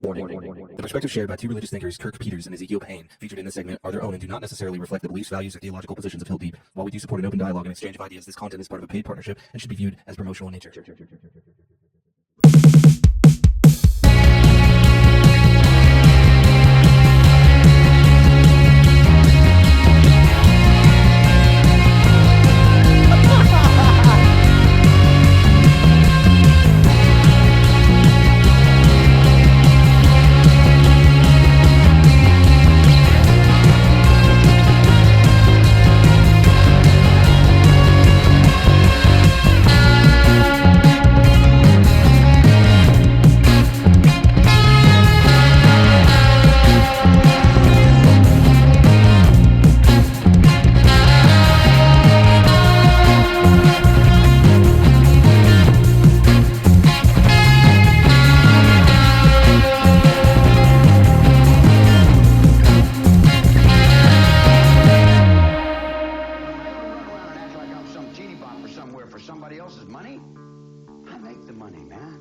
Warning. The perspectives shared by two religious thinkers, Kirk Peters and Ezekiel Pain, featured in this segment are their own and do not necessarily reflect the beliefs, values, or theological positions of HILT DEEP. While we do support an open dialogue and exchange of ideas, this content is part of a paid partnership and should be viewed as promotional in nature. Somebody else's money? I make the money, man.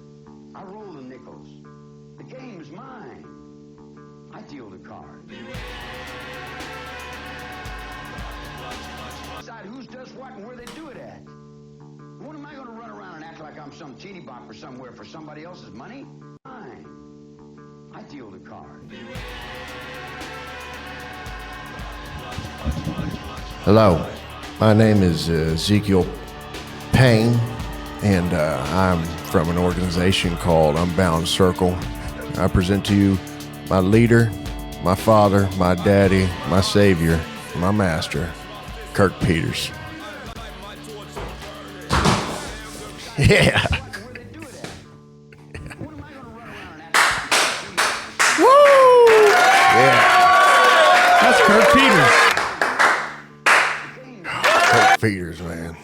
I roll the nickels. The game's mine. I deal the cards. Decide who does what and where they do it at. What am I going to run around and act like I'm some teeny bopper somewhere for somebody else's money? Mine. I deal the cards. Hello, my name is Ezekiel Pain, and I'm from an organization called Unbound Circle. I present to you my leader, my father, my daddy, my savior, my master, Kirk Peters. Yeah. Woo! Yeah. That's Kirk Peters. Kirk Peters, man.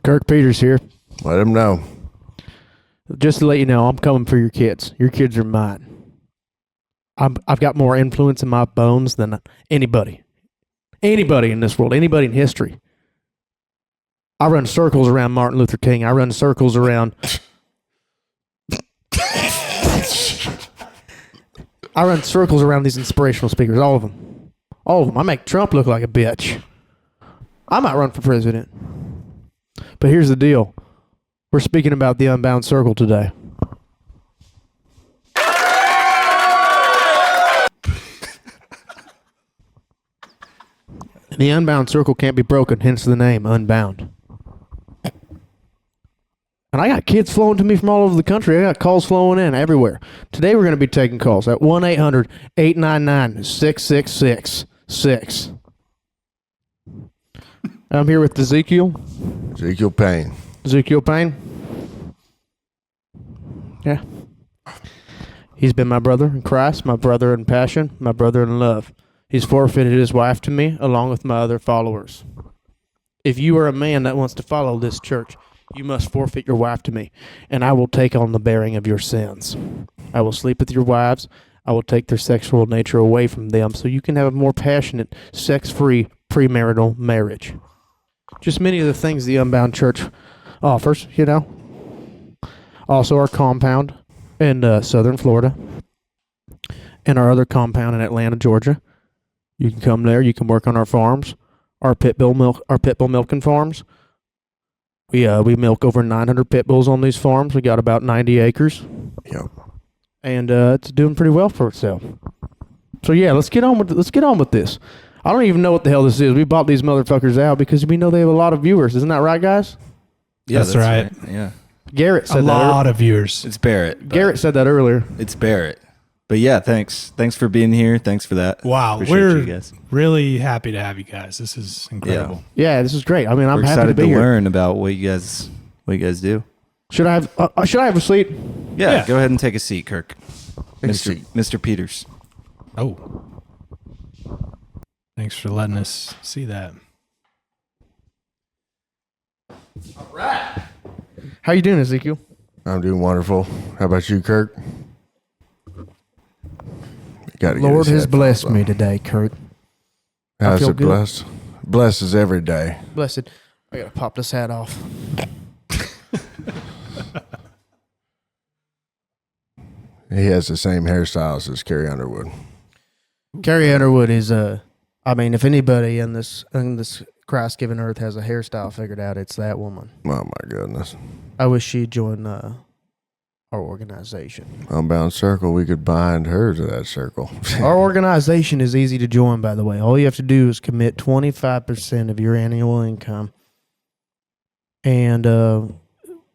Kirk Peters here. Let him know. Just to let you know, I'm coming for your kids. Your kids are mine. I've got more influence in my bones than anybody. Anybody in this world. Anybody in history. I run circles around Martin Luther King. I run circles around... I run circles around these inspirational speakers. All of them. All of them. I make Trump look like a bitch. I might run for president. But here's the deal. We're speaking about the Unbound Circle today. The Unbound Circle can't be broken, hence the name, Unbound. And I got kids flowing to me from all over the country. I got calls flowing in everywhere. Today we're going to be taking calls at 1-800-899-6666. I'm here with Ezekiel. Ezekiel Pain. Ezekiel Pain? Yeah. He's been my brother in Christ, my brother in passion, my brother in love. He's forfeited his wife to me along with my other followers. If you are a man that wants to follow this church, you must forfeit your wife to me, and I will take on the bearing of your sins. I will sleep with your wives. I will take their sexual nature away from them so you can have a more passionate, sex-free, premarital marriage. Just many of the things the Unbound Church offers, you know. Also our compound in southern Florida and our other compound in Atlanta, Georgia. You can come there. You can work on our farms, our pit bull milking farms. We milk over 900 pit bulls on these farms. We got about 90 acres. Yep. And it's doing pretty well for itself. So yeah, let's get on with this. I don't even know what the hell this is. We bought these motherfuckers out because we know they have a lot of viewers. Isn't that right, guys? Yeah, that's right. Yeah. Garrett said a that. lot of viewers. It's Barrett. Garrett said that earlier. It's Barrett. But yeah, thanks. Thanks for being here. Thanks for that. Wow. Appreciate We're you guys. really happy to have you guys. This is incredible. Yeah, this is great. I mean, I'm We're happy to excited be to here. learn about what you guys do. Should I have a seat? Yeah, go ahead and take a seat, Kirk. Take a seat. Mr. Peters. Oh. Thanks for letting us see that. All right. How you doing, Ezekiel? I'm doing wonderful. How about you, Kirk? Lord has blessed me today, Kirk. How's feel it good. blessed? Blesses every day. Blessed. I gotta pop this hat off. He has the same hairstyles as Carrie Underwood. Carrie Underwood is I mean, if anybody in this Christ-given earth has a hairstyle figured out, it's that woman. Oh my goodness! I wish she'd join our organization. Unbound Circle. We could bind her to that circle. Our organization is easy to join, by the way. All you have to do is commit 25% of your annual income, and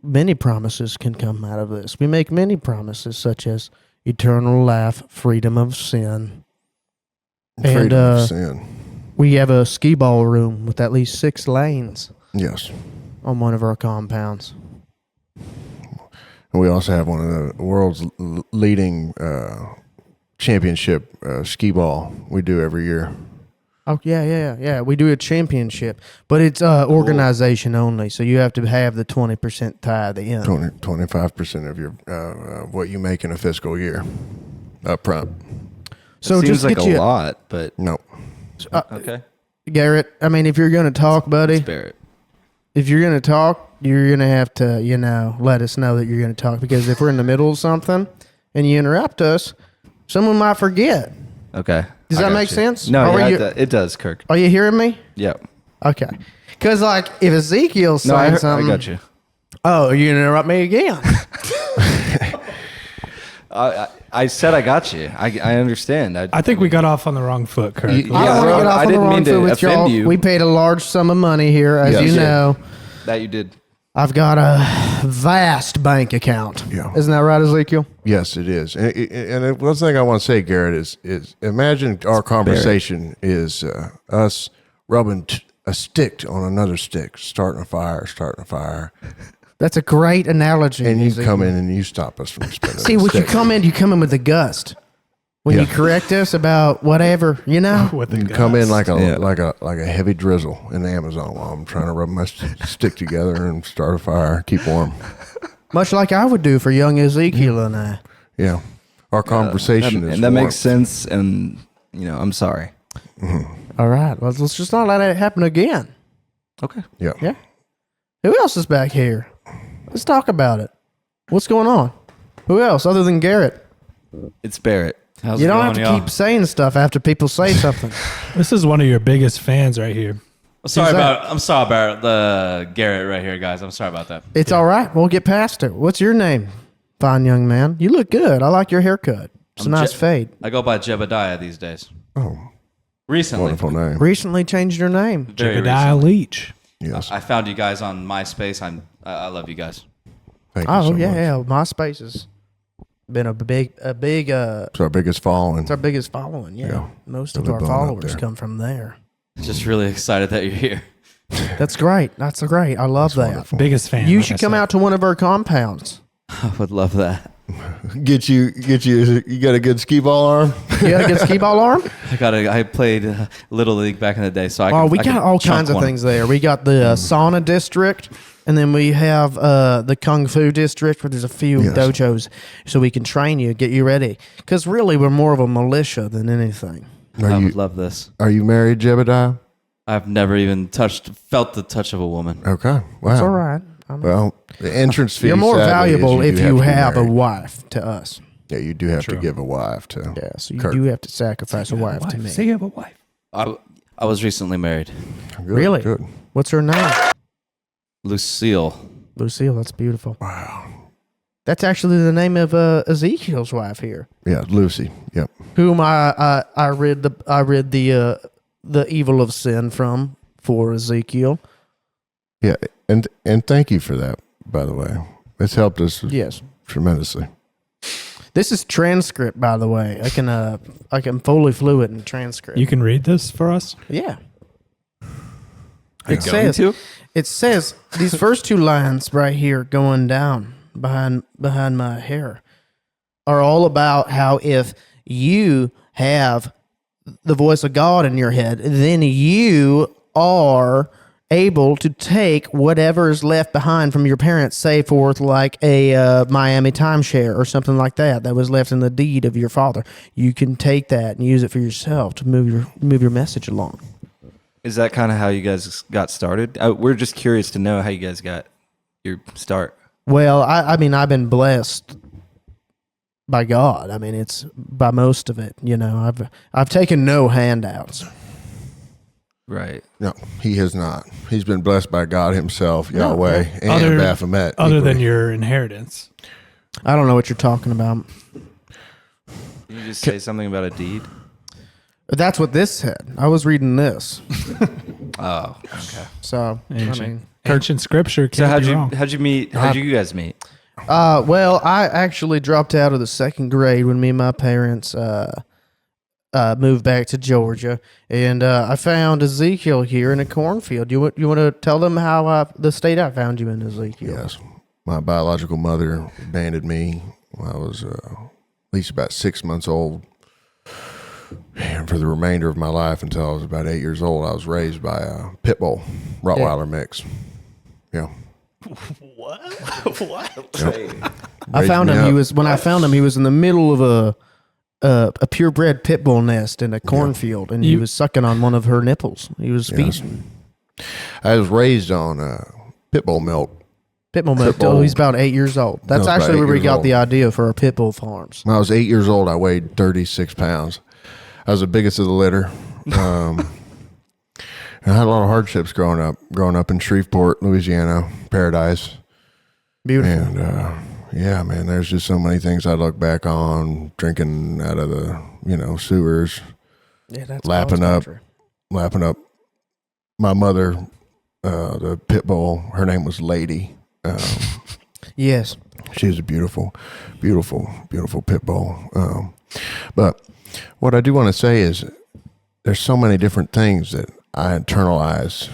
many promises can come out of this. We make many promises, such as eternal life, freedom of sin. Freedom of sin. We have a skee ball room with at least 6 lanes Yes. on one of our compounds. And we also have one of the world's leading championship skee ball we do every year. Oh, yeah. We do a championship, but it's organization only, so you have to have the 20% tie at the end. 25% of your what you make in a fiscal year up front. So Seems just like get a you, lot, but No. okay. Garrett, I mean, if you're going to talk, buddy, Barrett. if you're going to talk, you're going to have to, let us know that you're going to talk, because if we're in the middle of something and you interrupt us, someone might forget. Okay. Does I that got make you. sense? No, Are yeah, you- it does, Kirk. Are you hearing me? Yep. Okay. Because, if Ezekiel's No, saying I something. got you. Oh, you're going to interrupt me again. I said I got you. I understand. I think we got off on the wrong foot, Kirk. You- I don't want Yeah, to get off I on the didn't wrong mean to foot with offend y'all. you. We paid a large sum of money here, as Yes. you Yeah. know. that you did. I've got a vast bank account. Yeah. Isn't that right, Ezekiel? Yes, it is. And one thing I want to say, Garrett, is imagine our conversation is us rubbing a stick on another stick, starting a fire. That's a great analogy. And you Ezekiel. come in and you stop us from spinning. See, the when you stick. come in with a gust. When you Yeah. correct us about whatever, With the You come in guts. like a Yeah. like a heavy drizzle in the Amazon while I'm trying to rub my stick together and start a fire, keep warm. much like I would do for young Ezekiel and I. Yeah, our conversation is and that makes warmth. sense. And I'm sorry. All right, let's just not let it happen again. Okay. Yeah. Yeah. Who else is back here? Let's talk about it. What's going on? Who else other than Garrett? It's Barrett. How's You it don't going, have to y'all? keep saying stuff after people say something. This is one of your biggest fans right here. I'm sorry Who's that? about the Garrett right here, guys. I'm sorry about that. It's all right. We'll get past it. What's your name, fine young man? You look good. I like your haircut. It's a nice fade. I go by Jebediah these days. Oh, Recently, wonderful name. Recently changed your name. very Jebediah recently. Leach. Yes. I found you guys on MySpace. I love you guys. Thank you Oh so much. yeah. MySpace has been a big. It's our biggest following. It's our biggest following. Yeah, Yeah. most of Really our blowing up followers there. come from there. Just really excited that you're here. That's great. That's great. I love that. wonderful. Biggest fan. You like should I come said. out to one of our compounds. I would love that. Get you. You got a good skee ball arm. You got a good skee ball arm? I played Little League back in the day, so I. Oh, we I got can all chunk kinds of one. things there. We got the sauna district, and then we have the kung fu district, where there's a few Yes. dojos, so we can train you, get you ready. Because really, we're more of a militia than anything. I would love this. Are you married, Jebediah? I've never even felt the touch of a woman. Okay. Wow. It's all right. I mean, Well, the entrance fee. you're more sadly, is valuable if you to be have a married. wife to us. Yeah, you do have to True. give a wife to. Yeah, so you Kirk. do have to sacrifice a wife to me. Say you have a wife. I was recently married. Good, Really? Good. What's her name? Lucille. Lucille. That's beautiful. Wow. That's actually the name of Ezekiel's wife here, Yeah, Lucy. Yep. whom I read the evil of sin from for Ezekiel. Yeah, and thank you for that. By the way, it's helped us Yes, tremendously. this is transcript. By the way, I can fully fluent in transcript. You can read this for us? Yeah. Are you going to? It says these first two lines right here going down behind my hair are all about how if you have the voice of God in your head, then you are able to take whatever is left behind from your parents, say forth like a Miami timeshare or something like that was left in the deed of your father. You can take that and use it for yourself to move your message along. Is that kind of how you guys got started? We're just curious to know how you guys got your start. Well, I mean, I've been blessed by God. I mean, it's by most of it. You know, I've taken no handouts. Right. No, he has not. He's been blessed by God himself, Yahweh, and Other- Baphomet. Other equally. than your inheritance. I don't know what you're talking about. Can you just say something about a deed? That's what this said. I was reading this. Oh, okay. So, Ancient scripture So can't be wrong. how'd you guys meet? well, I actually dropped out of the second grade when me and my parents moved back to Georgia, and I found Ezekiel here in a cornfield. You want to tell them how the state I found you in, Ezekiel? Yes. My biological mother abandoned me when I was at least about 6 months old. And for the remainder of my life until I was about 8 years old, I was raised by a pit bull Rottweiler mix. Yeah. What? I found him. When I found him, he was in the middle of a purebred pit bull nest in a cornfield, and he was sucking on one of her nipples. He was feeding. I was raised on pit bull milk. Pit bull milk. bull. Oh, he's about 8 years old. That's No, he's about actually 8 where we years got old. the idea for our pit bull farms. When I was 8 years old, I weighed 36 pounds. I was the biggest of the litter. And I had a lot of hardships growing up in Shreveport, Louisiana, Paradise. Beautiful. And yeah, man, there's just so many things I look back on, drinking out of the, sewers, Yeah, that's lapping college up. country. My mother, the pit bull, her name was Lady. Yes. She was a beautiful, beautiful, beautiful pit bull. But what I do want to say is there's so many different things that I internalize,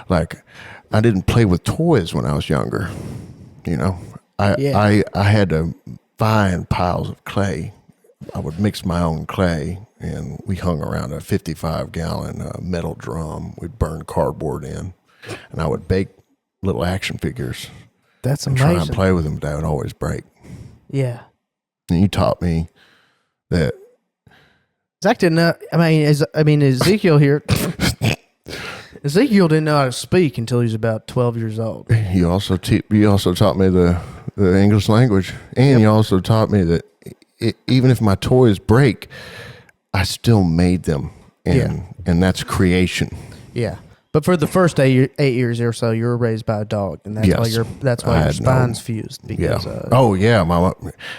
like I didn't play with toys when I was younger. I had to find piles of clay. I would mix my own clay, and we hung around a 55-gallon metal drum. We'd burn cardboard in, and I would bake little action figures That's and try and amazing. play with them, but they would always break. Yeah. And you taught me that Zach didn't know. Ezekiel here. Ezekiel didn't know how to speak until he was about 12 years old. you also taught me the English language, and you also taught me that even if my toys break, I still made them, and that's creation. Yeah. But for the first 8 years or so, you were raised by a dog, and that's why Yes. your I had spine's fused. Yeah. Because,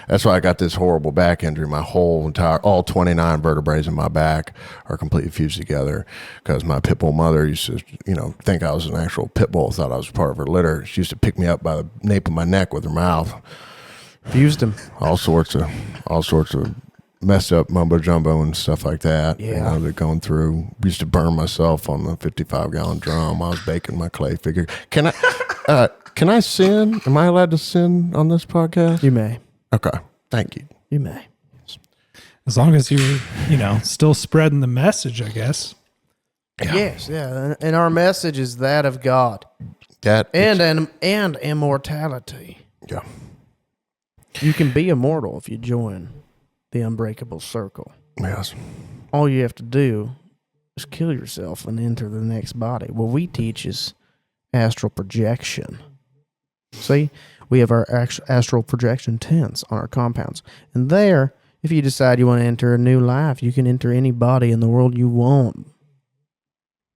That's why I got this horrible back injury. My all 29 vertebrae in my back are completely fused together because my pit bull mother used to, think I was an actual pit bull, thought I was part of her litter. She used to pick me up by the nape of my neck with her mouth. fused him. All sorts of messed up mumbo jumbo and stuff like that. Yeah. That going through. Used to burn myself on the 55-gallon drum. I was baking my clay figure. Can I sin? Am I allowed to sin on this podcast? You may. Okay. Thank you. You may. As long as you're, still spreading the message, I guess. Yes, yeah. And our message is that of God and immortality. Yeah. You can be immortal if you join the unbreakable circle. Yes. All you have to do is kill yourself and enter the next body. What we teach is astral projection. See, we have our astral projection tents on our compounds. And there, if you decide you want to enter a new life, you can enter any body in the world you want.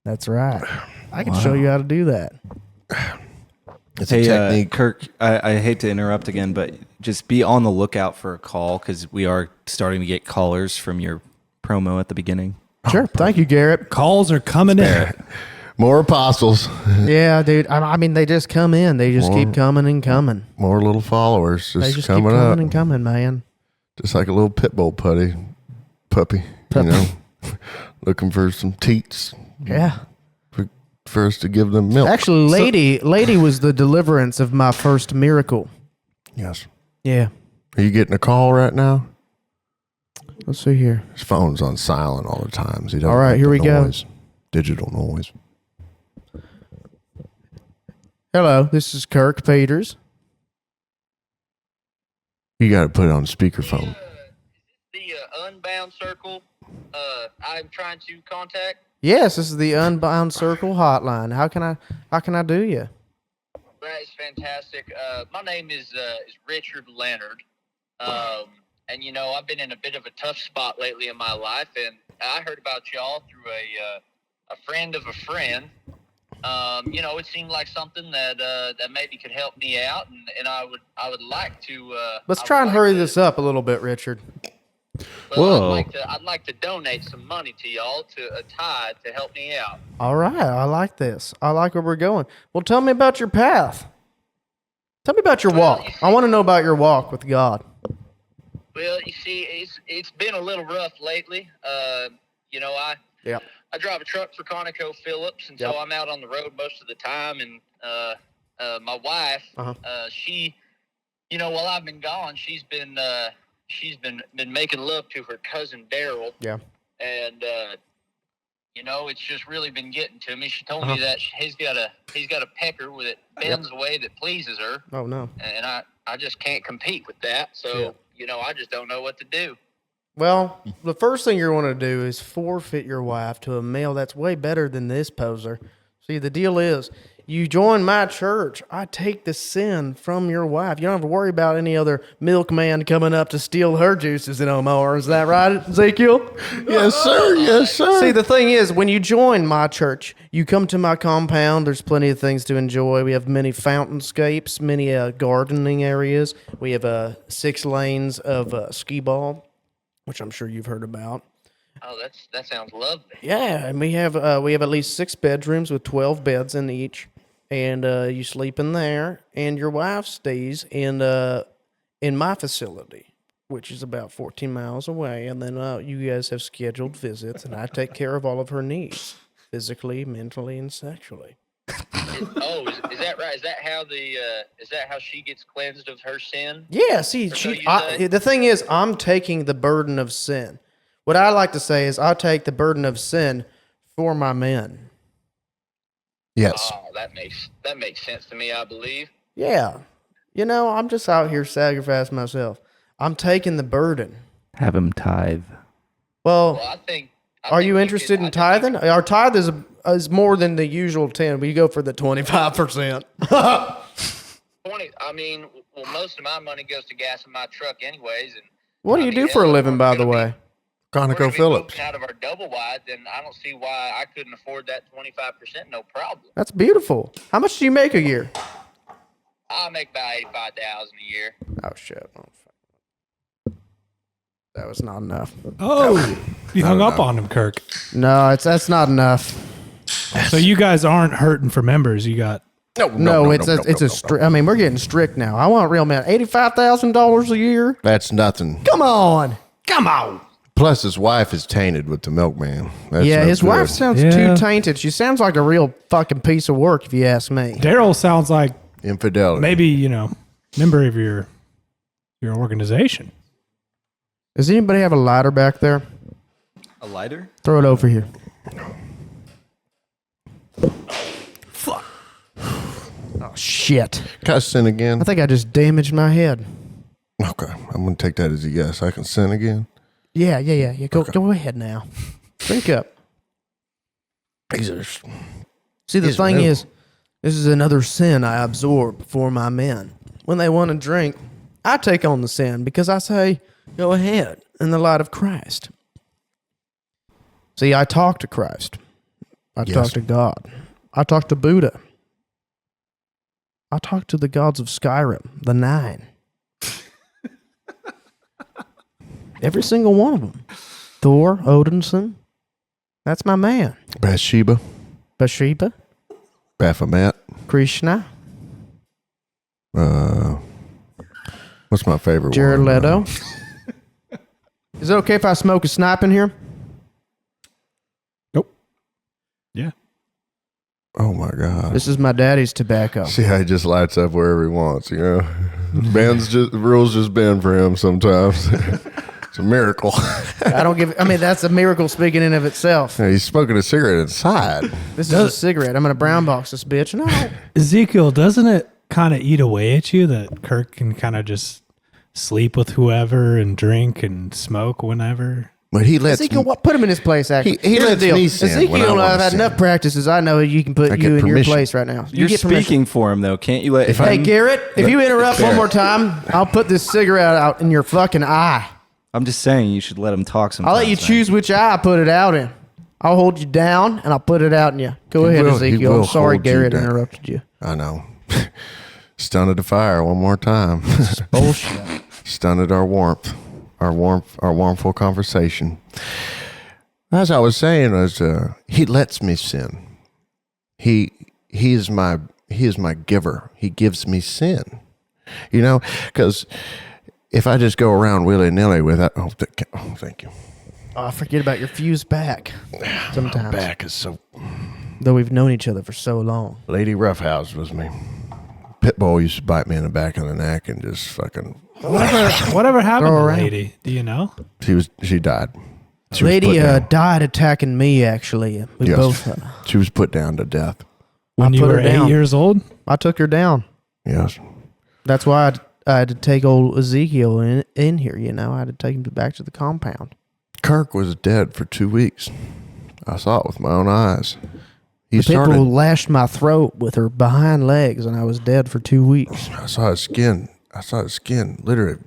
That's right. I can show you how to do that. It's a technique. Kirk, I hate to interrupt again, but just be on the lookout for a call because we are starting to get callers from your promo at the beginning. Sure. Thank you, Garrett. Calls are coming in. More apostles. Yeah, dude. I mean, they just come in. They just keep coming and coming. More little followers They just just keep coming coming up. and coming, man. Just like a little pit bull puppy. Looking for some teats Yeah. for us to give them milk. Actually, Lady was the deliverance of my first miracle. Yes. Yeah. Are you getting a call right now? Let's see here. His phone's on silent all the time. So he doesn't All right, like here the we go. noise. Digital noise. Hello, this is Kirk Peters. You got to put it on speakerphone. The Unbound Circle I'm trying to contact. Yes, this is the Unbound Circle hotline. How can I do you? That is fantastic. My name is Richard Leonard. And I've been in a bit of a tough spot lately in my life, and I heard about y'all through a friend of a friend. It seemed like something that maybe could help me out, and I would like to. Let's try and hurry this up a little bit, Richard. Well, I'd like to donate some money to y'all to a tithe to help me out. All right, I like this. I like where we're going. Well, tell me about your path. Tell me about your walk. I want to know about your walk with God. Well, you see, it's been a little rough lately. I drive a truck for ConocoPhillips, and so I'm out on the road most of the time. And my wife, she, while I've been gone, she's been making love to her cousin Daryl. Yeah. And it's just really been getting to me. She told me that he's got a pecker that bends the way that pleases her. Oh no. And I just can't compete with that. So I just don't know what to do. Well, the first thing you want to do is forfeit your wife to a male that's way better than this poser. See, the deal is, you join my church, I take the sin from your wife. You don't have to worry about any other milkman coming up to steal her juices no more. Is that right, Ezekiel? Yes, sir. Yes, sir. See, the thing is, when you join my church, you come to my compound. There's plenty of things to enjoy. We have many fountainscapes, many gardening areas. We have 6 lanes of skee ball, which I'm sure you've heard about. Oh, that sounds lovely. Yeah, and we have at least 6 bedrooms with 12 beds in each, and you sleep in there, and your wife stays in my facility, which is about 14 miles away, and then you guys have scheduled visits, and I take care of all of her needs, physically, mentally, and sexually. Is that right? Is that how she gets cleansed of her sin? Yeah. See, the thing is, I'm taking the burden of sin. What I like to say is, I take the burden of sin for my men. Yes. Oh, that makes sense to me, I believe. Yeah. I'm just out here sacrificing myself. I'm taking the burden. Have him tithe. Well, I think are you interested in tithing? Our tithe is more than the usual 10. We go for the 25%. 20. I mean, most of my money goes to gas in my truck, anyways. And what do you do for a living, by the way? ConocoPhillips. Out of our double wide, then I don't see why I couldn't afford that 25%. No problem. That's beautiful. How much do you make a year? I make about $85,000 a year. Oh shit! That was not enough. Oh, you hung up on him, Kirk. No, that's not enough. So you guys aren't hurting for members. You got No, it's a strict. I mean, we're getting strict now. I want real man. $85,000 a year. That's nothing. Come on. Plus, his wife is tainted with the milkman. That's Yeah, no his good. wife sounds too tainted. She sounds like a real fucking piece of work, if you ask me. Daryl sounds like Infidelity. maybe member of your organization. Does anybody have a lighter back there? A lighter? Throw it over here. Fuck. Oh shit! Can I sin again? I think I just damaged my head. Okay, I'm going to take that as a yes. I can sin again? Yeah. Go ahead now. Drink up. Jesus. See, the thing is, this is another sin I absorb for my men. When they want to drink, I take on the sin because I say, go ahead in the light of Christ. See, I talk to Christ. I talk to God. I talk to Buddha. I talk to the gods of Skyrim, the 9. Every single one of them. Thor, Odinson. That's my man. Bathsheba. Baphomet. Krishna. What's my favorite Jared one? Leto. Is it okay if I smoke a snipe in here? Nope. Yeah. Oh, my God. This is my daddy's tobacco. See how he just lights up wherever he wants, rules just bend for him sometimes. It's a miracle. That's a miracle speaking in of itself. Yeah, he's smoking a cigarette inside. This is a cigarette. I'm going to brown box this bitch. No. Ezekiel, doesn't it kind of eat away at you that Kirk can kind of just sleep with whoever and drink and smoke whenever? But he lets Ezekiel, put him in his place. Actually, he Here's lets the deal. me sin when I Ezekiel, wanna I've had sin. enough practices. I know you can put I you get in your permission. place right now. You're get permission. speaking for him though. Can't you let him? Hey, Garrett, if you interrupt one Barrett. more time, I'll put this cigarette out in your fucking eye. I'm just saying you should let him talk sometimes. I'll let you man. choose which eye I put it out in. I'll hold you down and I'll put it out in you. Go ahead, he Ezekiel. will I'm sorry hold you Garrett down. interrupted you. I know. Stunted the fire one more time. Bullshit. Stunted our warmthful conversation. As I was saying, he lets me sin. He is my giver. He gives me sin. You know, because if I just go around willy nilly with that, thank you. Oh, I forget about your fused back sometimes. Back is so. Though we've known each other for so long. Lady Roughhouse was me. Pitbull used to bite me in the back of the neck and just fucking. Whatever happened to Throw the around. lady? Do you know? She died. She was Lady put down. died attacking me, actually. We Yes. both. She was put down to death. When you put were her down. 8 years old? I took her down. Yes. That's why I had to take old Ezekiel in here, you know. I had to take him back to the compound. Kirk was dead for 2 weeks. I saw it with my own eyes. He The pit started. bull lashed my throat with her behind legs, and I was dead for 2 weeks. I saw his skin. Literally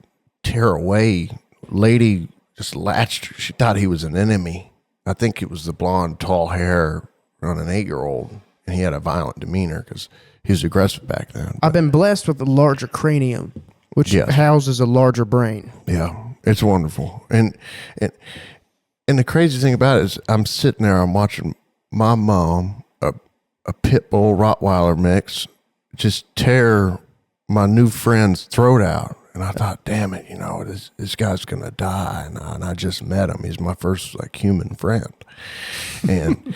tear away. Lady just latched. She thought he was an enemy. I think it was the blonde, tall hair on an 8-year-old, and he had a violent demeanor because he was aggressive back then. I've been blessed with a larger cranium, which Yes. houses a larger brain. Yeah, it's wonderful. And the crazy thing about it is I'm sitting there, I'm watching my mom, a pit bull Rottweiler mix, just tear my new friend's throat out. And I thought, damn it, this guy's going to die. And I just met him. He's my first human friend. And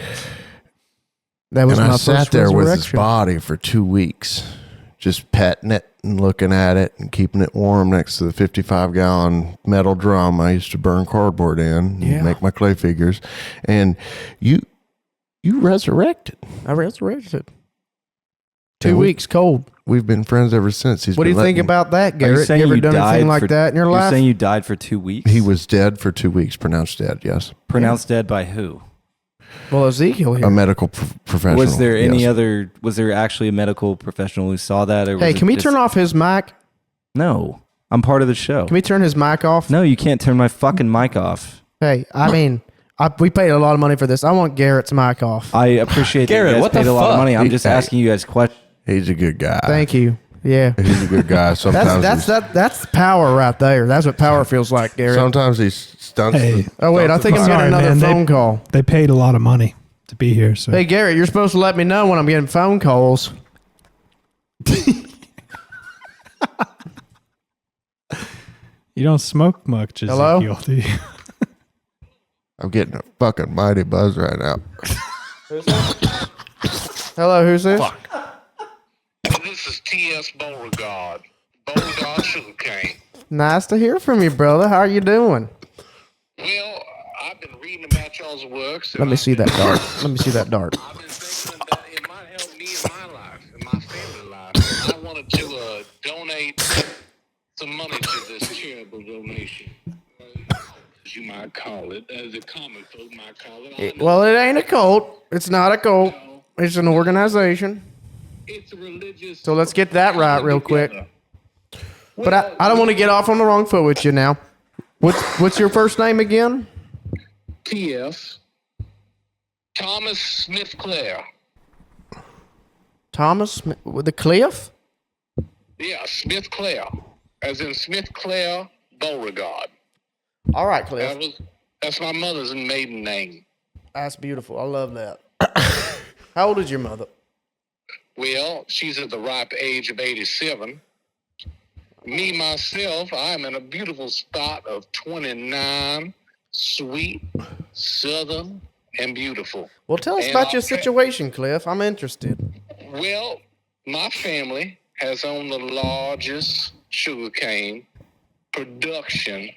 That was and my I sat first there with his resurrection. body for 2 weeks, just petting it and looking at it and keeping it warm next to the 55-gallon metal drum I used to burn cardboard in and make my clay figures. And you resurrected. I resurrected. 2 weeks cold. We've been friends ever since. What do you think about that, Are you Garrett? saying You ever you done anything died like for- that in your You're life? saying you died for 2 weeks? He was dead for 2 weeks, pronounced dead, yes. Pronounced dead by who? Well, Ezekiel here. A medical professional. Was there any yes. other? Was there actually a medical professional who saw that? Or was Hey, it can we just- turn off his mic? No, I'm part of the show. Can we turn his mic off? No, you can't turn my fucking mic off. Hey, I mean, we paid a lot of money for this. I want Garrett's mic off. I appreciate Garrett, that you guys what the paid a lot of fuck? money. I'm just Hey. asking you guys questions. He's a good guy. Thank you. Yeah. He's a good guy. Sometimes That's power right there. That's what power feels like, Garrett. sometimes he stunts. Hey. Oh wait, I think I'm getting Sorry, another man. phone call. They paid a lot of money to be here. So Hey Garrett, you're supposed to let me know when I'm getting phone calls. you don't smoke much, Hello? Ezekiel, do you? I'm getting a fucking mighty buzz right now. Hello, who's this? This is T.S. Beauregard. Beauregard Sugarcane. Nice to hear from you, brother. How are you doing? Well, I've been reading about y'all's works. and Let me I've see been- that dart. Let me see that dart. I've been thinking that it might help me in my life, in my family life. I wanted to donate some money to this charitable donation. As you might call it, as the common folk might call it. I know Well, it ain't a cult. It's not a cult. It's an organization. it's a religious. So let's get that right real quick. together. But I don't want to get off on the wrong foot with you now. What's your first name again? T.S. Thomas Smith Clare. Thomas Smith, with the Cliff? Yeah, Smith Clare, as in Smith Clare Beauregard. All right, Cliff. That's my mother's maiden name. That's beautiful. I love that. How old is your mother? Well, she's at the ripe age of 87. Me, myself, I'm in a beautiful spot of 29, sweet, southern, and beautiful. Well, tell us And about your I'll- situation, Cliff. I'm interested. Well, my family has owned the largest sugarcane production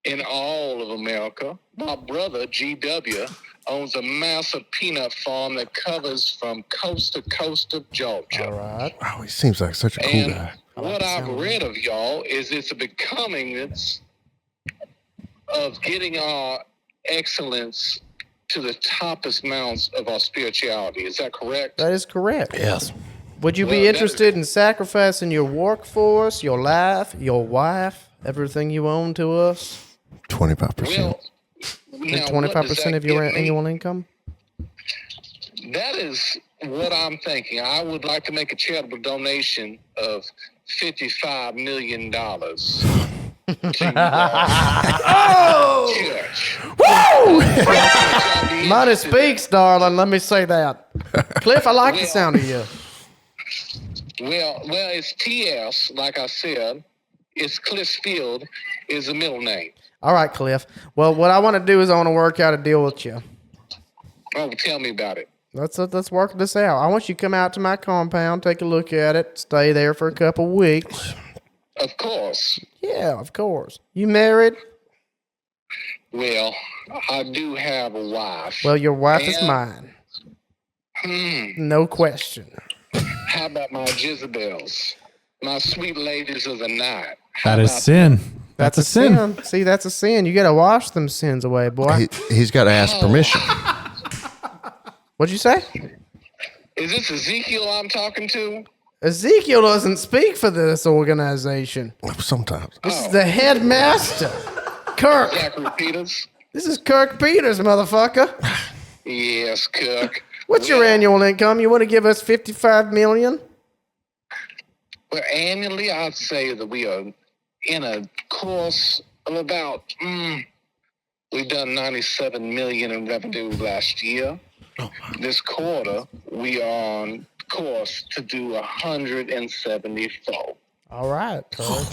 in all of America. My brother, G.W., owns a massive peanut farm that covers from coast to coast of Georgia. All right. Oh, he seems like such a cool And guy. what I've read of y'all is it's becoming of getting our excellence to the toppest mounts of our spirituality. Is that correct? That is correct. Yes. Would you be interested in sacrificing your workforce, your life, your wife, everything you own to us? 25%. Well, now, 25% of your annual income? That is what I'm thinking. I would like to make a charitable donation of $55 million to church. Woo! Money speaks, darling. Let me say that. Cliff, I like the sound of you. Well, it's TS, like I said. It's Clifffield is the middle name. All right, Cliff. Well, what I want to do is I want to work out a deal with you. Oh, tell me about it. Let's work this out. I want you to come out to my compound, take a look at it, stay there for a couple weeks. Of course. Yeah, of course. You married? Well, I do have a wife. Well, your wife is mine. No question. How about my Jezebels? My sweet ladies of the night. That is sin. That's a sin. See, that's a sin. You got to wash them sins away, boy. He's got to ask permission. What'd you say? Is this Ezekiel I'm talking to? Ezekiel doesn't speak for this organization. Sometimes. This is the headmaster, Kirk. Zachary Peters? This is Kirk Peters, motherfucker. Yes, Kirk. What's your annual income? You want to give us $55 million? Well, annually, I'd say that we are in a course of about, we've done $97 million in revenue last year. This quarter, we are on course to do 174. All right, Kirk.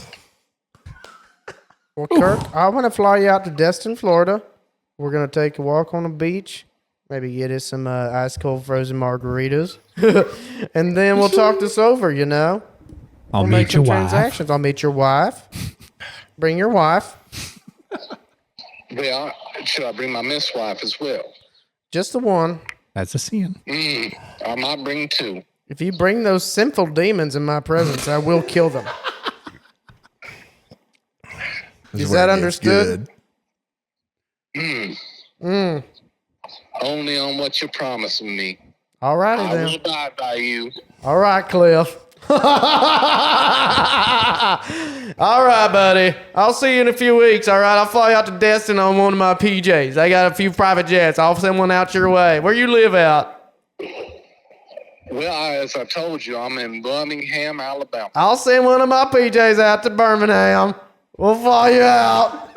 Well, Kirk, I want to fly you out to Destin, Florida. We're going to take a walk on the beach. Maybe get us some ice cold frozen margaritas. And then we'll talk this over, you know. I'll we'll meet make some your transactions. wife. I'll meet your wife. Bring your wife. Well, should I bring my miss wife as well? Just the one. That's a sin. I might bring two. If you bring those sinful demons in my presence, I will kill them. Is that understood? Only on what you're promising me. All righty I then. will die by you. All right, Cliff. All right, buddy. I'll see you in a few weeks. All right, I'll fly out to Destin on one of my PJs. I got a few private jets. I'll send one out your way. Where you live out? Well, as I told you, I'm in Birmingham, Alabama. I'll send one of my PJs out to Birmingham. We'll fly you out.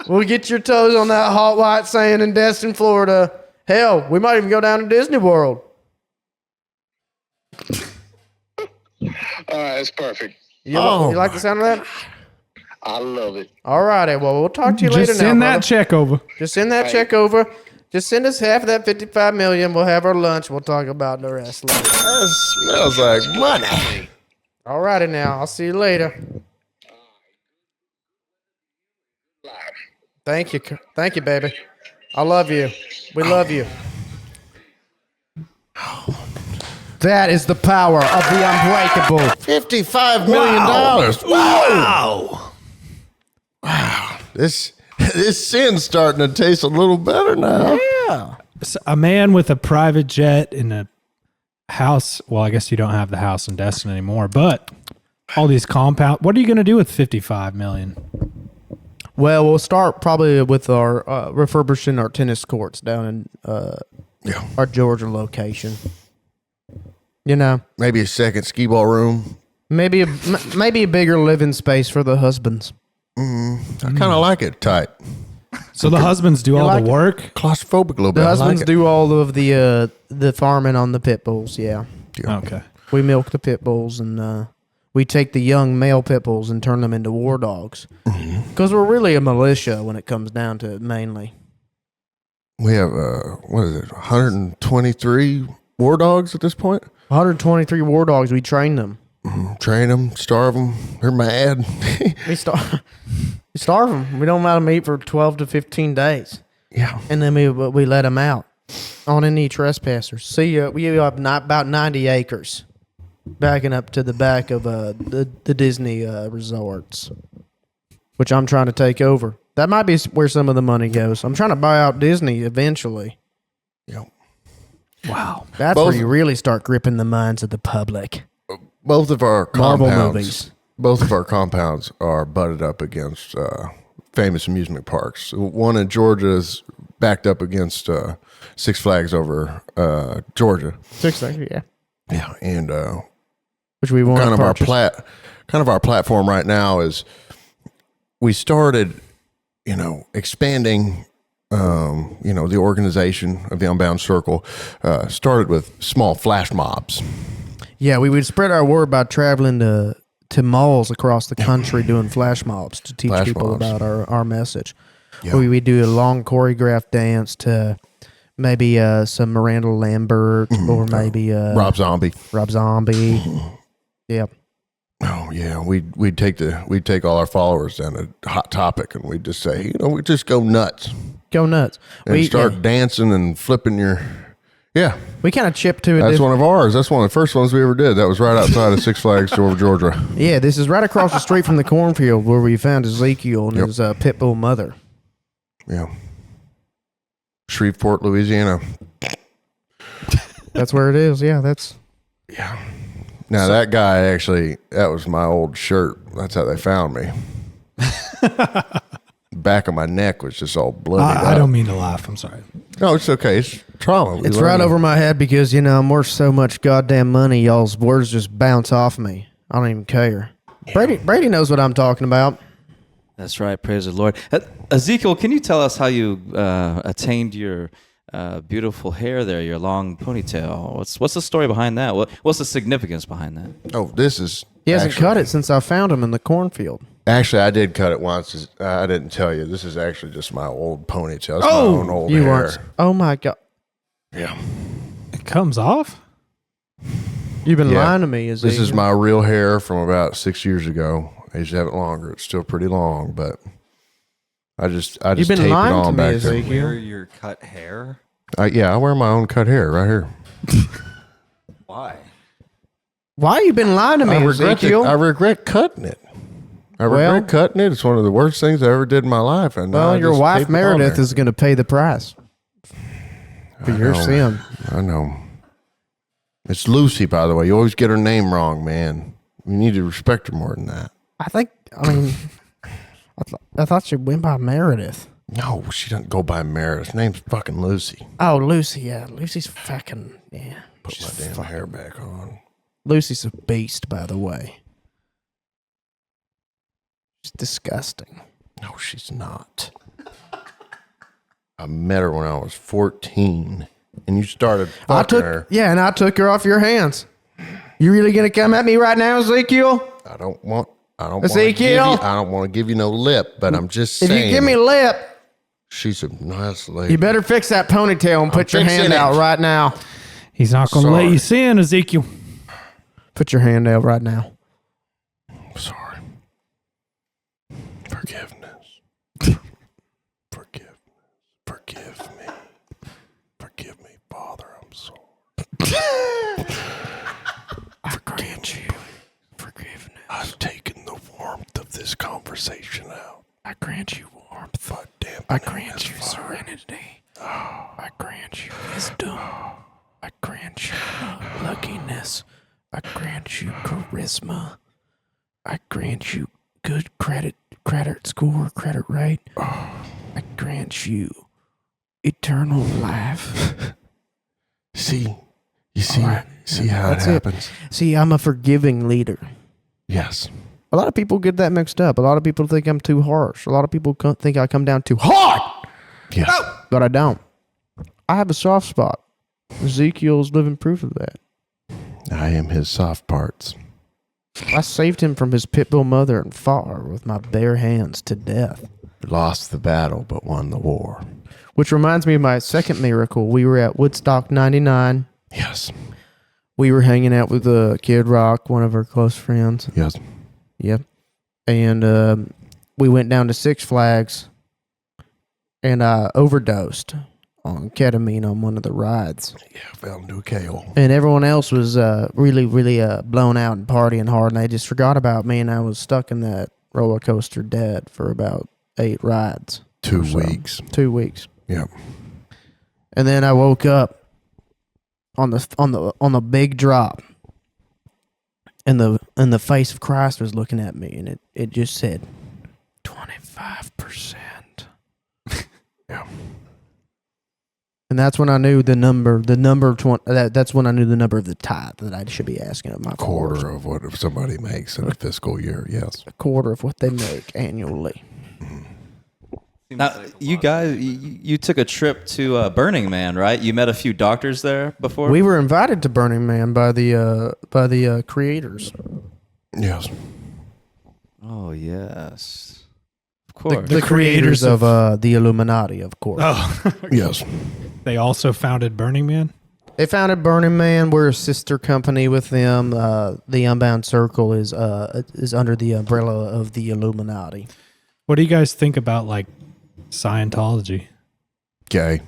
We'll get your toes on that hot white sand in Destin, Florida. Hell, we might even go down to Disney World. All right, it's perfect. You like the sound of that? I love it. All righty. Well, we'll talk to you later Just now, send that brother. check over. Just send that check over. Just send us half of that $55 million. We'll have our lunch. We'll talk about the rest later. That smells like money. All righty now. I'll see you later. Thank you. Thank you, baby. I love you. We love you. That is the power of the unbreakable. $55 million. Wow. This sin's starting to taste a little better now. Yeah. So a man with a private jet in a house. Well, I guess you don't have the house in Destin anymore, but all these compound. What are you going to do with $55 million? Well, we'll start probably with our refurbishing our tennis courts down in our Georgia location. You know, maybe a second skee ball room. Maybe a bigger living space for the husbands. I kind of like it tight. So the husbands do all the work? Claustrophobic a little bit. The husbands like do all of the farming on the pit bulls, yeah. Okay. We milk the pit bulls and we take the young male pit bulls and turn them into war dogs. Because we're really a militia when it comes down to it, mainly. We have, 123 war dogs at this point? 123 war dogs. We train them. Train them, starve them. They're mad. We starve them. We don't allow them to eat for 12 to 15 days. Yeah. And then we let them out on any trespassers. See, we have about 90 acres backing up to the back of the Disney resorts, which I'm trying to take over. That might be where some of the money goes. I'm trying to buy out Disney eventually. Yep. Wow. That's Both- where you really start gripping the minds of the public. Both of our Marvel compounds, movies. both of our compounds are butted up against famous amusement parks. One in Georgia is backed up against Six Flags over Georgia. Six Flags, yeah. Yeah, and Which we want kind to of purchase. our platform right now is we started, expanding. The organization of the Unbound Circle started with small flash mobs. Yeah, we would spread our word by traveling to malls across the country doing flash mobs to teach Flash people mobs. about our message. Yeah. We would do a long choreographed dance to maybe some Miranda Lambert or maybe Rob Zombie. Rob Zombie. Yeah. Oh yeah, we'd take all our followers down a hot topic, and we'd just say, we just go nuts Go nuts. and start dancing and flipping your. Yeah, We kind of chipped to it. that's one of ours. That's one of the first ones we ever did. That was right outside of Six Flags, Georgia. Yeah, this is right across the street from the cornfield where we found Ezekiel and Yep. his pit bull mother. Yeah, Shreveport, Louisiana. That's where it is. Yeah, that's. Yeah. Now that guy actually, that was my old shirt. That's how they found me. Back of my neck was just all bloody. I don't mean to laugh. I'm sorry. No, it's okay. It's trauma. We It's learn right it. over my head because, I'm worth so much goddamn money, y'all's words just bounce off me. I don't even care. Brady knows what I'm talking about. That's right. Praise the Lord. Ezekiel, can you tell us how you attained your beautiful hair there, your long ponytail? What's the story behind that? What's the significance behind that? Oh, this is. He hasn't actually- cut it since I found him in the cornfield. Actually, I did cut it once. I didn't tell you. This is actually just my old ponytail. It's my own old You hair. weren't. Oh, my God. Yeah. It comes off? You've been Yeah. lying to me. This is my real hair from about 6 years ago. I used to have it longer. It's still pretty long, but I just You've been tape it lying to on me, back there. Ezekiel. Wear your cut hair. I wear my own cut hair right here. Why? Why you been lying to me, I Ezekiel? regret cutting it. I regret cutting it. It's one of the worst things I ever did in my life. And Well, I your just wife tape it on Meredith there. is going to pay the price for your know. sin. I know. It's Lucy, by the way. You always get her name wrong, man. You need to respect her more than that. I thought she went by Meredith. No, she doesn't go by Meredith. Her name's fucking Lucy. Oh, Lucy. Yeah, Lucy's fucking yeah. Put my damn hair back on. Lucy's a beast, by the way. She's disgusting. No, she's not. I met her when I was 14, and you started fucking her. And I took her off your hands. You really gonna come at me right now, Ezekiel? I don't want Ezekiel? I don't want to give you no lip, but I'm just If saying. you give me lip, she's a nice lady. you better fix that ponytail and put your fixing hand it. out right now. He's not going to let Sorry. you sin, Ezekiel. Put your hand out right now. Sorry. Forgiveness. Forgive me. Forgive me, Father. I'm sorry. I grant you forgiveness. I've taken the warmth of this conversation out. I grant you warmth. But damn, I grant you serenity. I grant you wisdom. I grant you luckiness. I grant you charisma. I grant you good credit score, credit rate. I grant you eternal life. see how That's it it. happens. See, I'm a forgiving leader. Yes. A lot of people get that mixed up. A lot of people think I'm too harsh. A lot of people think I come down too hard. Yes. But I don't. I have a soft spot. Ezekiel's living proof of that. I am his soft parts. I saved him from his pit bull mother and fought her with my bare hands to death. Lost the battle, but won the war. Which reminds me of my second miracle. We were at Woodstock 99. Yes. We were hanging out with Kid Rock, one of our close friends. Yes. Yep. And we went down to Six Flags, and I overdosed on ketamine on one of the rides. Yeah, fell into a KO. And everyone else was really, really blown out and partying hard, and they just forgot about me, and I was stuck in that roller coaster dead for about 8 rides. 2 or so. weeks. 2 weeks. Yep. And then I woke up on the big drop. And the face of Christ was looking at me, and it just said 25%. Yeah. And that's when I knew the number 20. That's when I knew the number of the tithe that I should be asking of my Quarter followers. of what if somebody makes in a fiscal year. Yes. A quarter of what they make annually. Now, you guys, you took a trip to Burning Man, right? You met a few doctors there before. We were invited to Burning Man by the creators. Yes. Oh yes, of course. The creators of the Illuminati, of course. Oh, Yes. they also founded Burning Man. They founded Burning Man. We're a sister company with them. The Unbound Circle is under the umbrella of the Illuminati. What do you guys think about like Scientology? Gay.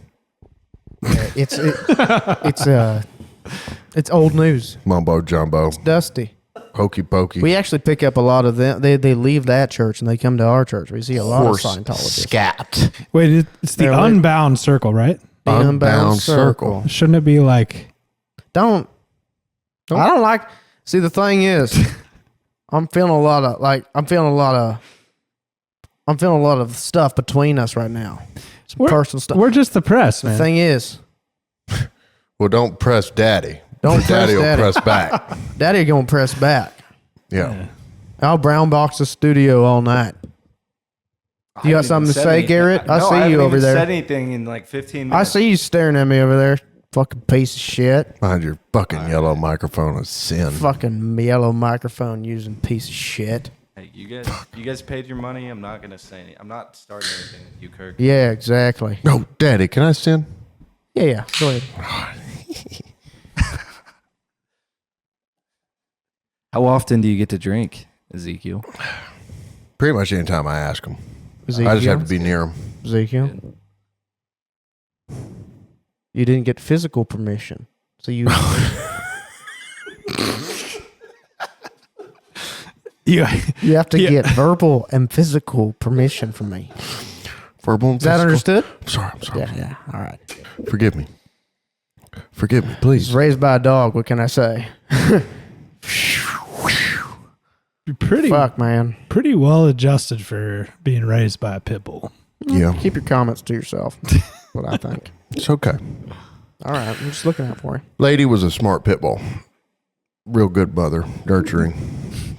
It's old news. Mumbo jumbo. Dusty. Hokey pokey. We actually pick up a lot of them. They leave that church and they come to our church. We see a lot of Scientologists. Scat. Wait, it's the They're like- Unbound Circle, right? The Unbound Circle. Shouldn't it be like? I don't like. See, the thing is, I'm feeling a lot of stuff between us right now. Some personal stuff. We're just the press, The man. thing is, Well, don't press daddy. Don't press Daddy will daddy. press back. Daddy gonna press back. Yeah. I'll brown box the studio all night. You got something to say, Garrett? I see you over there. Said anything in like 15 I minutes. see you staring at me over there. Fucking piece of shit. Behind your fucking yellow microphone is sin. Fucking yellow microphone using piece of shit. Hey, you guys paid your money. I'm not gonna say anything. I'm not starting anything with you, Kirk. Yeah, exactly. No, daddy, can I sin? Yeah. Go ahead. How often do you get to drink, Ezekiel? Pretty much anytime I ask him. Ezekiel? I just have to be near him. Ezekiel? You didn't get physical permission. So you... You have to get verbal and physical permission from me. Verbal and Is that physical? understood? I'm sorry. I'm sorry. Yeah. All right. Forgive me. Forgive me, He's please. raised by a dog. What can I say? You're pretty pretty well adjusted for being raised by a pit bull. Yeah. Keep your comments to yourself. What I think. It's okay. All right. I'm just looking out for you. Lady was a smart pit bull. Real good mother, nurturing.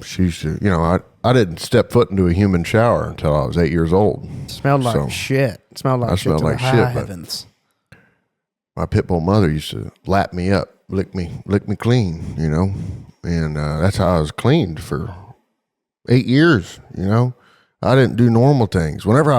She's, I didn't step foot into a human shower until I was 8 years old. Smelled like So, shit. It smelled like I shit smelled to like the high shit, but- heavens. My pit bull mother used to lap me up, lick me clean, and that's how I was cleaned for 8 years. I didn't do normal things. Whenever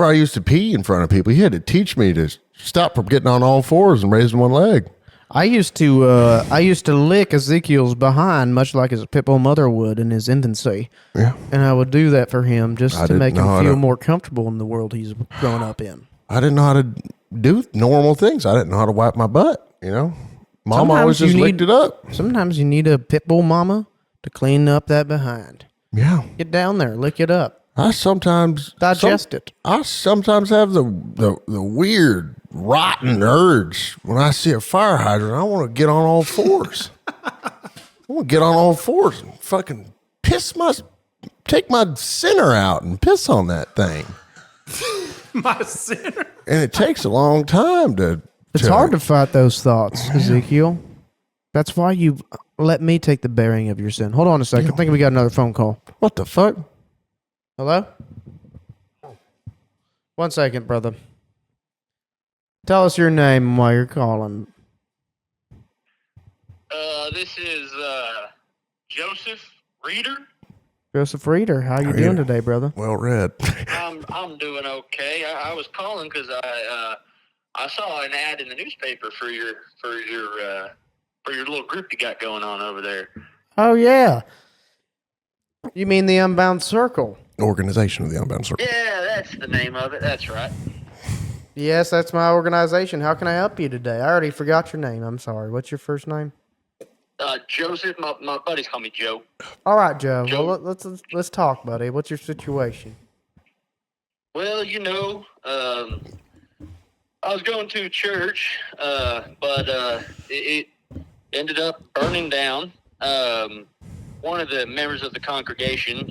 I used to pee in front of people, he had to teach me to stop from getting on all fours and raising one leg. I used to lick Ezekiel's behind, much like his pit bull mother would in his infancy. Yeah, And I would do that for him just I to didn't make him know how feel to- more comfortable in the world he's grown up in. I didn't know how to do normal things. I didn't know how to wipe my butt. Mom Sometimes always just you licked need- it up. Sometimes you need a pit bull mama to clean up that behind. Yeah, Get down there, lick it up, I sometimes digest it. I sometimes have the weird rotten urge when I see a fire hydrant. I want to get on all fours. I want to get on all fours and fucking take my sinner out and piss on that thing. My sinner. And it takes a long time to. It's hard to fight those thoughts, Ezekiel. That's why you let me take the bearing of your sin. Hold on a second. I think we got another phone call. What the fuck? Hello? 1 second, brother. Tell us your name and why you're calling. This is Joseph Reeder. Joseph Reeder, how you How doing you- today, brother? Well read. I'm doing okay. I was calling because I saw an ad in the newspaper for your little group you got going on over there. Oh, yeah. You mean the Unbound Circle? Organization of the Unbound Circle. Yeah, that's the name of it. That's right. Yes, that's my organization. How can I help you today? I already forgot your name. I'm sorry. What's your first name? Joseph. My buddies call me Joe. All right, Joe. Joe. Well, let's talk, buddy. What's your situation? Well, I was going to church, but it ended up burning down. One of the members of the congregation,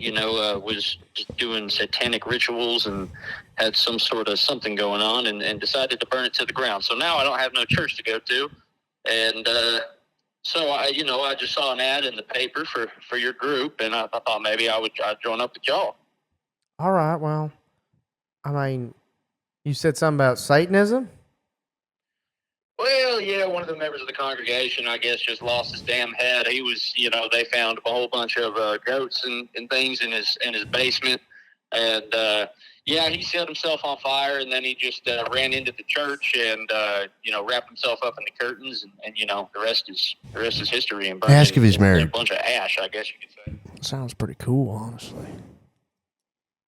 was just doing satanic rituals and had some sort of something going on and decided to burn it to the ground. So now I don't have no church to go to. And so I just saw an ad in the paper for your group, and I thought maybe I'd join up with y'all. All right, well, I mean, you said something about Satanism? Well, yeah, one of the members of the congregation, I guess, just lost his damn head. He was, they found a whole bunch of goats and things in his basement. And, he set himself on fire, and then he just ran into the church and, wrapped himself up in the curtains. And the rest is history. And Ask if he's married. A bunch of ash, I guess you could say. Sounds pretty cool, honestly.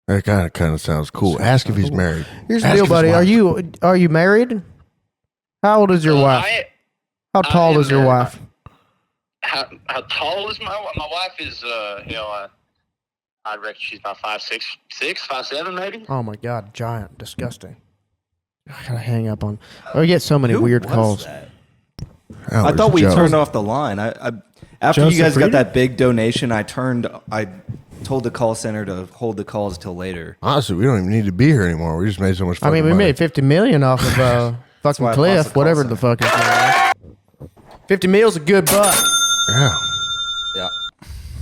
That kind of sounds cool. Ask if he's married. Here's the deal, buddy. Are you married? How old is your wife? How tall is your wife? How tall is my wife? Is I reckon she's about 5'6", 5'7", maybe. Oh my God, giant, disgusting. I gotta hang up on. I get so many weird calls. I thought we turned off the line. After Joseph you guys got Reed? that big donation, I told the call center to hold the calls till later. Honestly, we don't even need to be here anymore. We just made so much I fucking mean, we money. made $50 million off of fucking why I Cliff, paused the call whatever center. the fuck his name is. 50 meal's a good buck. Yeah.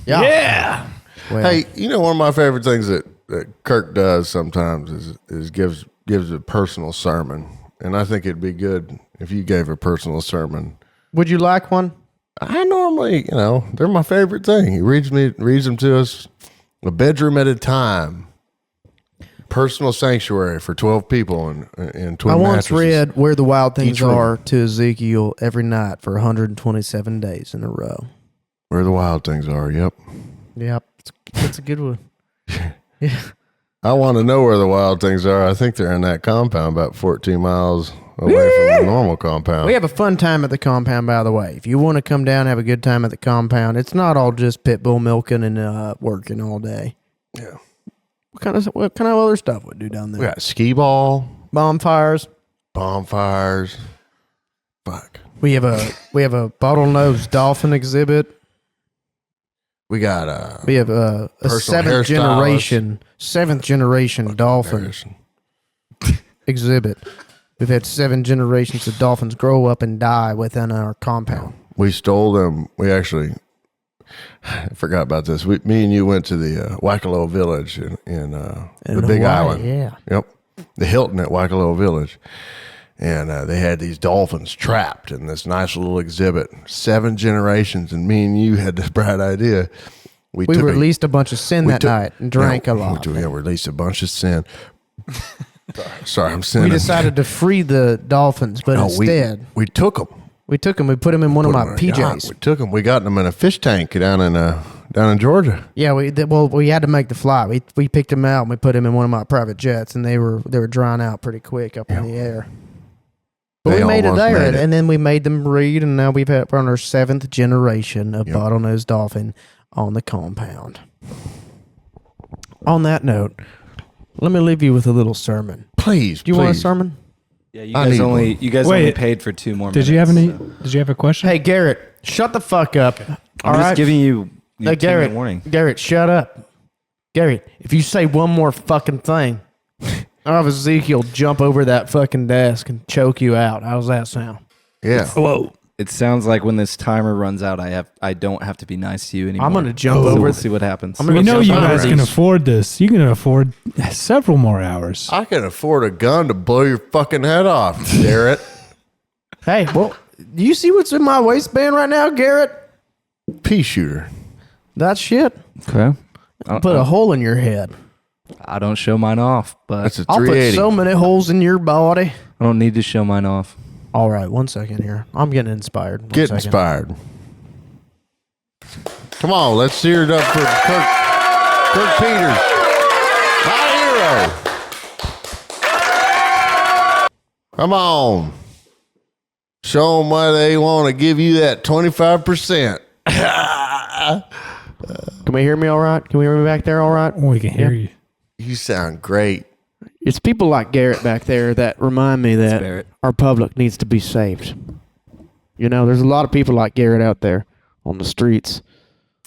Yeah. Yeah. Well, Hey, one of my favorite things that Kirk does sometimes is gives a personal sermon, and I think it'd be good if you gave a personal sermon. would you like one? I normally, they're my favorite thing. He reads them to us a bedroom at a time. Personal sanctuary for 12 people and twin I once mattresses. read Where the Wild Things Each room. Are to Ezekiel every night for 127 days in a row. Where the wild things are. Yep. Yep. It's a good one. Yeah. I want to know where the wild things are. I think they're in that compound about 14 miles away from the normal compound. We have a fun time at the compound, by the way. If you want to come down and have a good time at the compound, it's not all just pit bull milking and working all day. Yeah. What kind of other stuff we do down there? We got skee ball, Bonfires. Fuck. We have a bottlenose dolphin exhibit. We got We have a Personal seventh generation dolphin Embarrassing. exhibit. We've had 7 generations of dolphins grow up and die within our compound. We stole them. We actually I forgot about this. Me and you went to the Waikoloa Village in the Big Hawaii, Island. yeah. Yep. The Hilton at Waikoloa Village. And they had these dolphins trapped in this nice little exhibit. 7 generations, and me and you had this bright idea. We released a bunch of sin that night and drank a lot. We released a bunch of sin. Sorry, I'm sinning. We decided to free the dolphins, but instead we took them. we put them in one of my PJs. We took them. We got them in a fish tank down in Georgia. Yeah, we had to make the flight. We picked them out and we put them in one of my private jets, and they were drying out pretty quick up in the air. But They we made it almost there, made it. and then we made them breed, and now we're on our 7th generation of bottlenose dolphin on the compound. On that note, let me leave you with a little sermon. Please, Do you want a sermon? Yeah, you I guys need only one. you guys Wait, only paid for 2 more Did minutes. you have any? so- Did you have a question? Hey, Garrett, shut the fuck up. I'm All just right? giving you Hey, 2-minute Garrett, warning. Garrett, shut up. Garrett, if you say one more fucking thing, I'll have Ezekiel jump over that fucking desk and choke you out. How does that sound? Yeah. Whoa. It sounds like when this timer runs out, I don't have to be nice to you anymore. I'm going to jump So over. we'll see what happens. I'm We gonna know jump you over guys can these. afford this. You can afford several more hours. I can afford a gun to blow your fucking head off, Garrett. Hey, well, do you see what's in my waistband right now, Garrett? Pea shooter. That shit? Okay. Put a hole in your head. I don't show mine off, but That's a I'll put 380. so many holes in your body. I don't need to show mine off. All right, 1 second here. I'm getting inspired. One Get second. inspired. Come on, let's hear it up for Kirk Peters. My hero. Come on. Show them why they want to give you that 25%. Can we hear me all right? Can we hear me back there all right? We can hear you. You sound great. It's people like Garrett back there that remind me that Barrett. our public needs to be saved. You know, there's a lot of people like Garrett out there on the streets.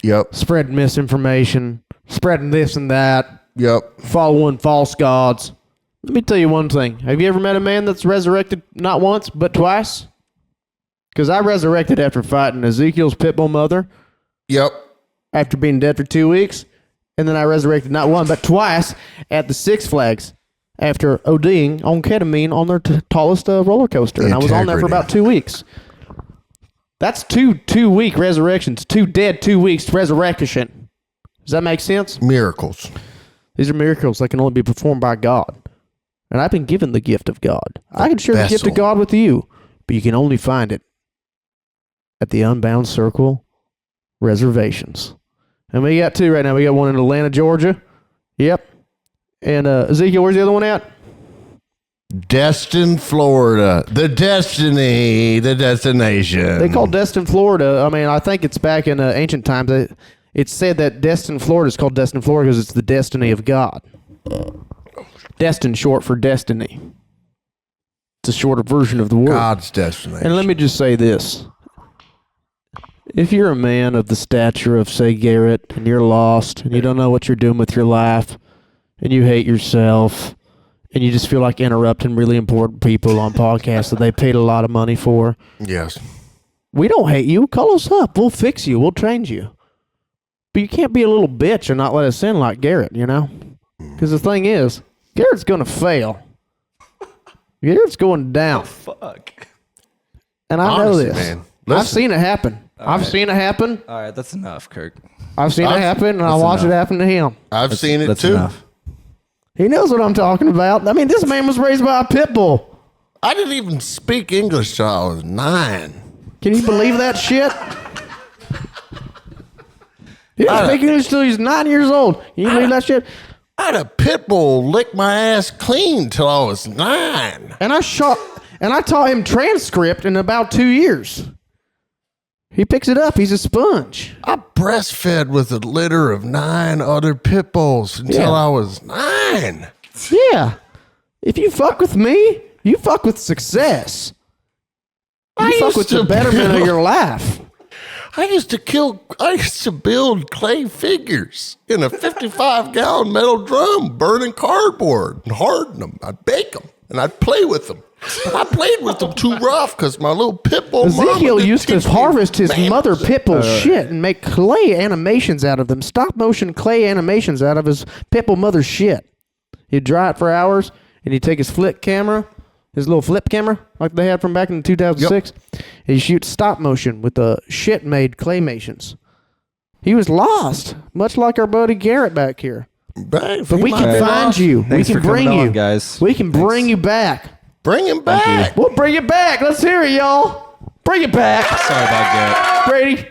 Yep. Spreading misinformation, spreading this and that, Yep. following false gods. Let me tell you one thing. Have you ever met a man that's resurrected not once, but twice? Because I resurrected after fighting Ezekiel's pit bull mother Yep. after being dead for 2 weeks. And then I resurrected not one, but twice at the Six Flags after ODing on ketamine on their tallest roller coaster. And I was on there for Integrity. about 2 weeks. That's two-week resurrections. 2 dead, 2 weeks resurrection. Does that make sense? Miracles. These are miracles that can only be performed by God. And I've been given the gift of God. I can share the gift of vessel. God with you, but you can only find it at the Unbound Circle reservations. And we got 2 right now. We got one in Atlanta, Georgia. Yep. And Ezekiel, where's the other one at? Destin, Florida. The destiny, the destination. They call Destin, Florida. I mean, I think it's back in ancient times. It's said that Destin, Florida is called Destin, Florida because it's the destiny of God. Destin, short for destiny. It's a shorter version of the word. God's destination. And let me just say this. If you're a man of the stature of, say, Garrett, and you're lost, and you don't know what you're doing with your life, and you hate yourself, and you just feel like interrupting really important people on podcasts that they paid a lot of money for, Yes. we don't hate you. Call us up. We'll fix you. We'll change you. But you can't be a little bitch and not let us in like Garrett, you know? Because the thing is, Garrett's going to fail. Garrett's going down. Fuck. And I know Honestly, this. man. I've Listen. seen it happen. I've seen it happen. All right, that's enough, Kirk. I've seen it happen, and I watched it happen to him. I've seen it That's too. enough. He knows what I'm talking about. I mean, this man was raised by a pit bull. I didn't even speak English till I was 9. Can you believe that shit? He didn't speak English until he was 9 years old. Can you believe that shit? I had a pit bull lick my ass clean till I was 9. And I taught him transcript in about 2 years. He picks it up. He's a sponge. I breastfed with a litter of 9 other pit bulls until I was 9. Yeah. If you fuck with me, you fuck with success. You fuck with the betterment of your life. I used to build clay figures in a 55-gallon metal drum, burning cardboard and harden them. I'd bake them and I'd play with them. But I played with them too rough because my little pit bull mama Ezekiel didn't used to teach me harvest his manners. mother pit bull shit and make clay animations out of them, stop motion clay animations out of his pit bull mother's shit. He'd dry it for hours and he'd take his flip camera, his little flip camera like they had from back in 2006, and he'd shoot stop motion with the shit made claymations. He was lost, much like our buddy Garrett back here. But We can find you. Thanks we for can bring coming you, on, guys. We can bring you back. Bring him back. We'll bring it back. Let's hear it, y'all. Bring it back. Sorry about Garrett. Brady.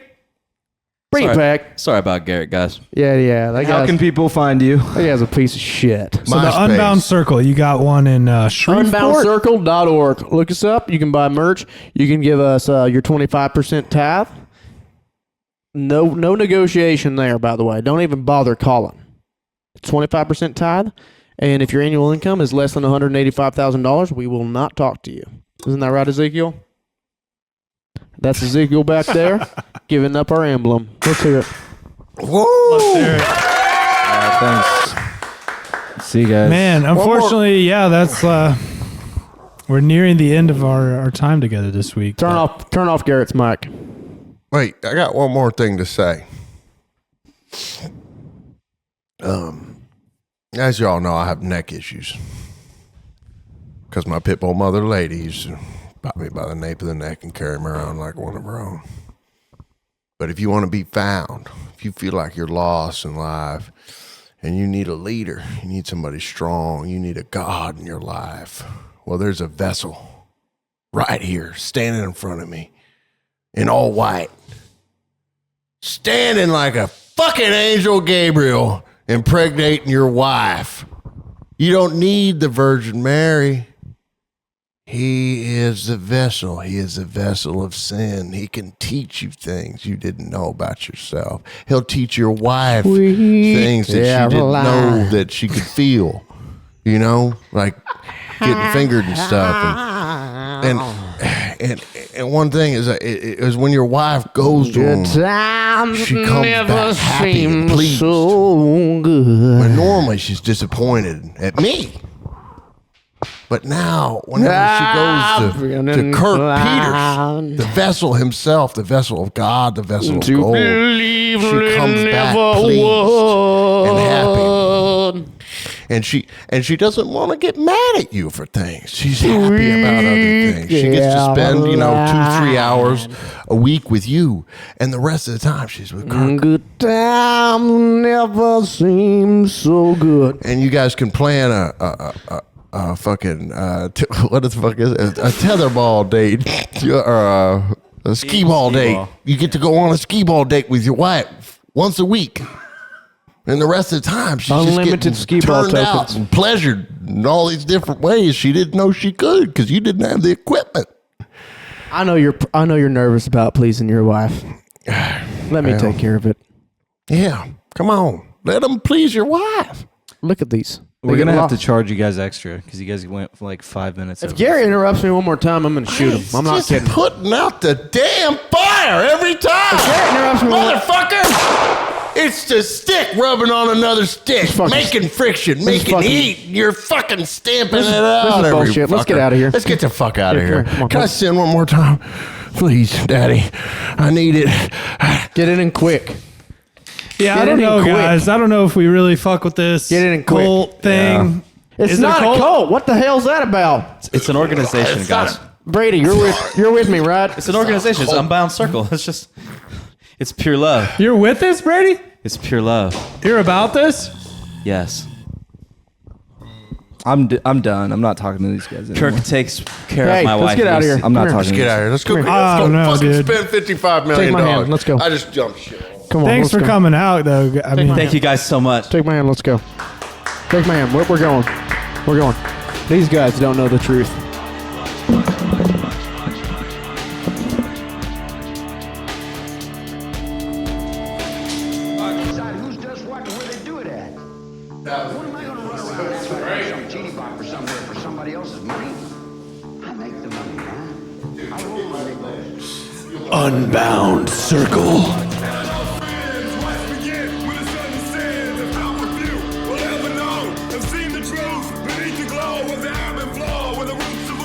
Bring it back. Sorry about Garrett, guys. Yeah. That How can people find you? That guy's a piece of shit. So the MySpace. Unbound Circle, you got one in Shreveport. Unboundcircle.org. Look us up. You can buy merch. You can give us your 25% tithe. No negotiation there, by the way. Don't even bother calling. It's 25% tithe. And if your annual income is less than $185,000, we will not talk to you. Isn't that right, Ezekiel? That's Ezekiel back there giving up our emblem. Let's hear it. Whoa. Thanks. See you guys. Man, unfortunately, that's we're nearing the end of our time together this week. Turn off Garrett's mic. Wait, I got one more thing to say. As y'all know, I have neck issues. Because my pit bull mother lady used to pop me by the nape of the neck and carry me around like one of her own. But if you want to be found, if you feel like you're lost in life and you need a leader, you need somebody strong, you need a God in your life, well, there's a vessel right here standing in front of me in all white, standing like a fucking angel Gabriel impregnating your wife. You don't need the Virgin Mary. He is the vessel. He is the vessel of sin. He can teach you things you didn't know about yourself. He'll teach your wife things that she didn't know that she could feel. you know, like getting fingered and stuff. And one thing is when your wife goes to him, she comes back happy and pleased. So good. But normally she's disappointed at me. But now, whenever she goes to Kirk Peters, the vessel himself, the vessel of God, the vessel of gold, she comes back pleased and happy. And she doesn't want to get mad at you for things. She's happy about other things. She gets to spend, 2-3 hours a week with you, and the rest of the time she's with Kirk. Good time never seems so good. And you guys can plan a fucking what the fuck is it? A tetherball date or a skee ball date. You get to go on a skee ball date with your wife once a week. And the rest of the time, she's unlimited just getting skee ball turned out tokens and pleasured in all these different ways she didn't know she could because you didn't have the equipment. I know you're nervous about pleasing your wife. Let me take care of it. Yeah, come on, let them please your wife. Look at these. We're going to have to charge you guys extra because you guys went for like 5 minutes. If Gary interrupts me one more time, I'm going to shoot him. I'm not just kidding. Putting out the damn fire every time. If Gary interrupts me, motherfucker. It's the stick rubbing on another stick, making friction, making heat. You're fucking stamping it out. This is bullshit. Let's get out of here. Let's get the fuck out of here. Come on, Can I send one more time? Please, Daddy. I need it. Get it in quick. Yeah, Get I don't it in know, quick. guys. I don't know if we really fuck with this Get it in quick. cult thing. It's Is it not a cult. What the hell's that about? It's an organization, guys. Brady, you're with me, right? It's an organization. It's Unbound Circle. It's pure love. You're with this, Brady? It's pure love. You're about this? Yes. I'm done. I'm not talking to these guys anymore. Kirk takes care Hey, of my let's wife. get out of here. I'm not Come talking. Let's get out of here. Let's go. Come here. I Let's don't go know, fucking dude. spend $55 million. Take my hand. Let's go. I just jumped shit. Come on. Thanks let's for go. coming out, though. I mean, Thank you guys so much. Take my hand. Let's go. Take my hand. We're going. We're going. These guys don't know the truth. Decide who does what and where they do it at. What am I going to run around and act like I'm some teeny bopper somewhere for somebody else's money? I make the money, man. I roll my big Unbound Circle. Have seen the truth beneath the glow of the ebb and flow, where the roots of